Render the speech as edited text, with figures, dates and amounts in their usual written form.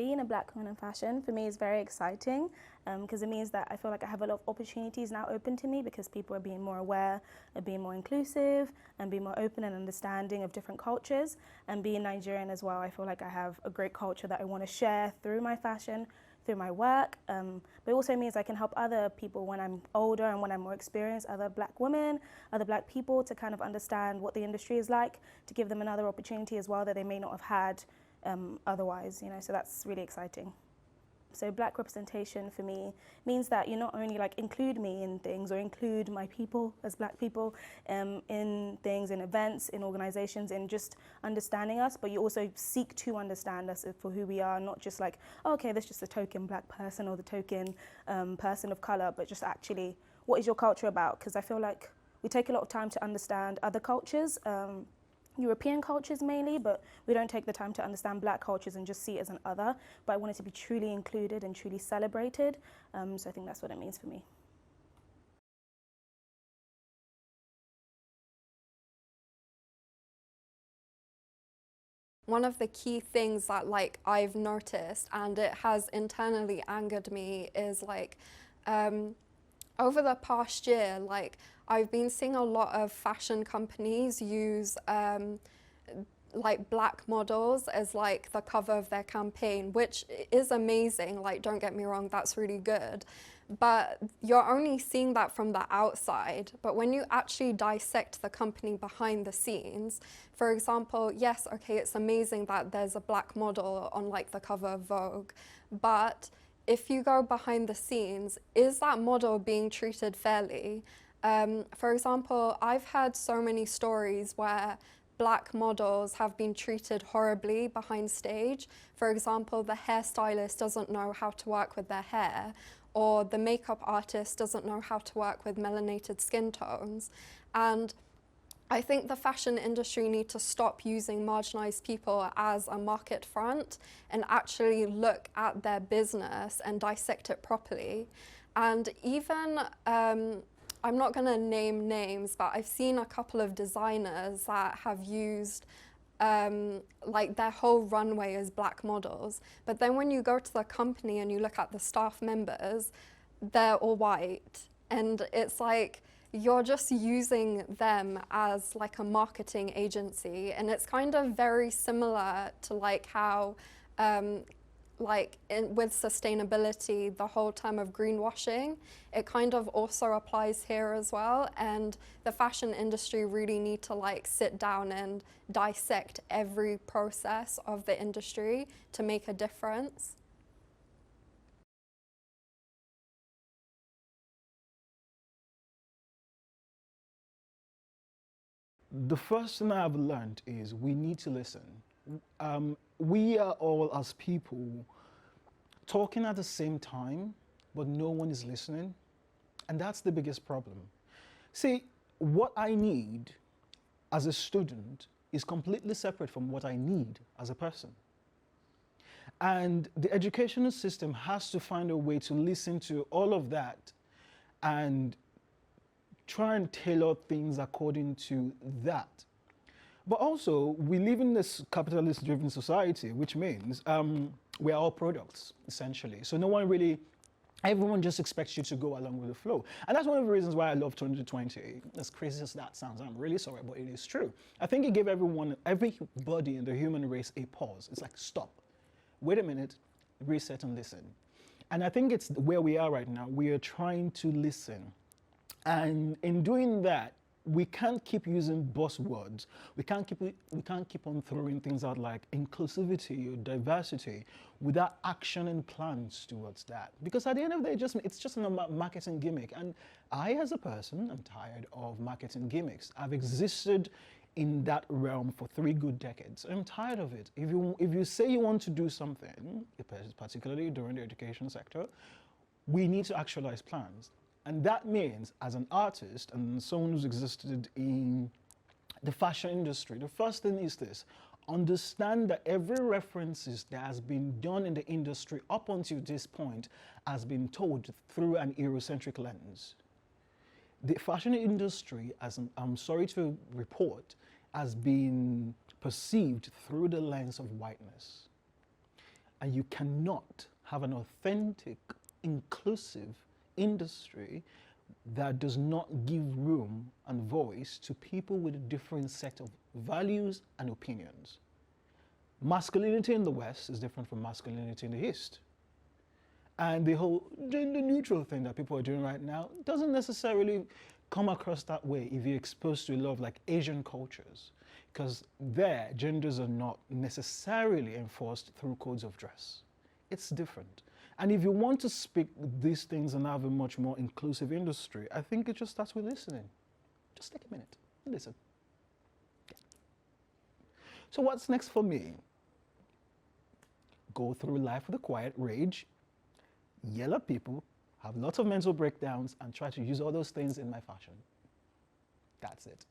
being a black woman in fashion for me is very exciting because it means that I feel like I have a lot of opportunities now open to me because people are being more aware, are being more inclusive and being more open and understanding of different cultures. And being Nigerian as well, I feel like I have a great culture that I want to share through my fashion, through my work, but it also means I can help other people when I'm older and when I'm more experienced, other black women, other black people, to kind of understand what the industry is like, to give them another opportunity as well that they may not have had otherwise, so that's really exciting. So black representation for me means that you not only include me in things or include my people as black people in things, in events, in organizations, in just understanding us, but you also seek to understand us for who we are, not just oh, okay, that's just a token black person or the token person of color, but just actually what is your culture about? Because I feel like we take a lot of time to understand other cultures, European cultures mainly, but we don't take the time to understand black cultures and just see it as an other. But I want it to be truly included and truly celebrated. So I think that's what it means for me. One of the key things that I've noticed, and it has internally angered me, is over the past year, I've been seeing a lot of fashion companies use black models as the cover of their campaign, which is amazing. Don't get me wrong, that's really good. But you're only seeing that from the outside. But when you actually dissect the company behind the scenes, for example, yes, okay, it's amazing that there's a black model on the cover of Vogue, but if you go behind the scenes, is that model being treated fairly? For example, I've had so many stories where black models have been treated horribly behind stage. For example, the hairstylist doesn't know how to work with their hair, or the makeup artist doesn't know how to work with melanated skin tones. And I think the fashion industry need to stop using marginalized people as a market front and actually look at their business and dissect it properly. And even, I'm not going to name names, but I've seen a couple of designers that have used their whole runway as black models. But then when you go to the company and you look at the staff members, they're all white. And it's you're just using them as a marketing agency. And it's kind of very similar to how with sustainability, the whole term of greenwashing, it kind of also applies here as well. And the fashion industry really need to sit down and dissect every process of the industry to make a difference. The first thing I've learned is we need to listen. We are all, as people, talking at the same time, but no one is listening. And that's the biggest problem. See, what I need as a student is completely separate from what I need as a person. And the educational system has to find a way to listen to all of that and try and tailor things according to that. But also, we live in this capitalist-driven society, which means we're all products, essentially. So no one really, everyone just expects you to go along with the flow. And that's one of the reasons why I love 2020. As crazy as that sounds, I'm really sorry, but it is true. I think it gave everybody in the human race a pause. It's stop, wait a minute, reset and listen. And I think it's where we are right now. We are trying to listen. And in doing that, we can't keep using buzzwords. We can't keep on throwing things out like inclusivity or diversity without action and plans towards that. Because at the end of the day, it's just a marketing gimmick. And I, as a person, am tired of marketing gimmicks. I've existed in that realm for 3 good decades. I'm tired of it. If you say you want to do something, particularly during the education sector, we need to actualize plans. And that means, as an artist and someone who's existed in the fashion industry, the first thing is this: understand that every references that has been done in the industry up until this point has been told through an Eurocentric lens. The fashion industry, I'm sorry to report, has been perceived through the lens of whiteness. And you cannot have an authentic, inclusive industry that does not give room and voice to people with a different set of values and opinions. Masculinity in the West is different from masculinity in the East. And the whole gender neutral thing that people are doing right now doesn't necessarily come across that way if you're exposed to a lot of like Asian cultures, because there genders are not necessarily enforced through codes of dress. It's different. And if you want to speak these things and have a much more inclusive industry, I think it just starts with listening. Just take a minute and listen. Yeah. So what's next for me? Go through life with a quiet rage, yell at people, have lots of mental breakdowns, and try to use all those things in my fashion. That's it.